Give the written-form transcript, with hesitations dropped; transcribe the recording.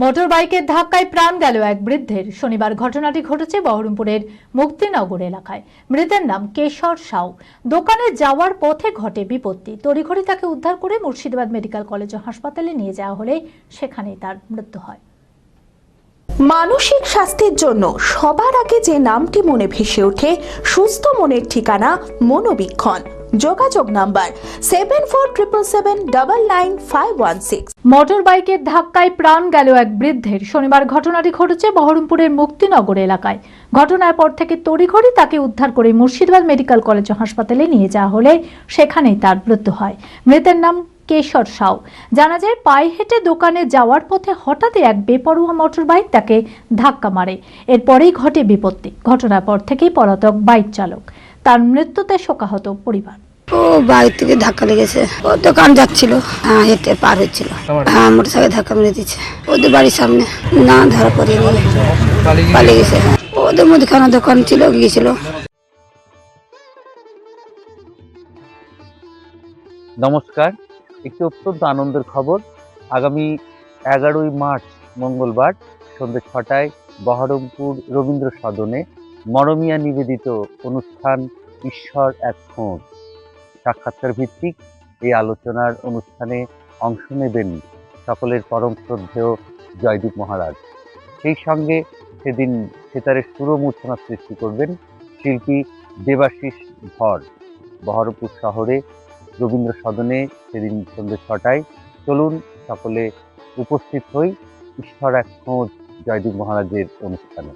Motor বাইকের ধাক্কায় প্রাণ গেল এক বৃদ্ধের। শনিবার ঘটনাটি ঘটেছে বহরমপুরের মুক্তিনগর এলাকায়। মৃতের নাম কেশর সাউ। দোকানে যাওয়ার পথে ঘটে বিপত্তি। তড়িঘড়ি তাকে উদ্ধার করে মুর্শিদাবাদ মেডিকেল কলেজ ও হাসপাতালে নিয়ে যাওয়া হলে সেখানেই তার মৃত্যু হয়। মানসিক স্বাস্থ্যের জন্য সবার আগে যে নামটি মনে ভেসে ওঠে, সুস্থ মনের ঠিকানা মনোবীক্ষণ। যোগাযোগ নাম্বার 7477799516। মোটর বাইকের ধাক্কায় প্রাণ গেল এক বৃদ্ধের। শনিবার ঘটনাটি ঘটেছে বহরমপুরের মুক্তিনগর এলাকায়। ঘটনার পর থেকে তড়িঘড়ি তাকে উদ্ধার করে মুর্শিদাবাদ মেডিকেল কলেজ ও হাসপাতালে নিয়ে যাওয়া হলে সেখানেই তার মৃত্যু হয়। মৃতের নাম কেশর সাউ। জানা যায়, পায়ে হেঁটে দোকানে যাওয়ার পথে হঠাৎই এক বেপরোয়া মোটর বাইক তাকে ধাক্কা মারে। এরপরেই ঘটে বিপত্তি। ঘটনার পর থেকেই পলাতক বাইক চালক। তার মৃত্যুতে শোকাহত পরিবার। ও বাইক থেকে ধাক্কা লেগেছে, ও দোকান যাচ্ছিল, হেঁটে পার হচ্ছিল, মোটরসাইকেল ধাক্কা মেরে দিচ্ছে ওদের বাড়ির সামনে। না ধরা পড়ে পালিয়ে গেছে। ওদের মুদিখানা দোকান ছিল, গিয়েছিল। নমস্কার, একটি অত্যন্ত আনন্দের খবর। আগামী 11ই মার্চ মঙ্গলবার সন্ধ্যে 6টায় বহরমপুর রবীন্দ্র সদনে মরমিয়া নিবেদিত অনুষ্ঠান ঈশ্বর এক খোঁজ সাক্ষাৎকার ভিত্তিক এই আলোচনার অনুষ্ঠানে অংশ নেবেন সকলের পরম শ্রদ্ধেয় জয়দীপ মহারাজ। সেই সঙ্গে সেদিন সেতারের সুরমূর্ছনা সৃষ্টি করবেন শিল্পী দেবাশিস ধর। বহরমপুর শহরে রবীন্দ্র সদনে সেদিন সন্ধ্যে 6টায়। চলুন সকলে উপস্থিত হই ঈশ্বর এক খোঁজ জয়দীপ মহারাজের অনুষ্ঠানে।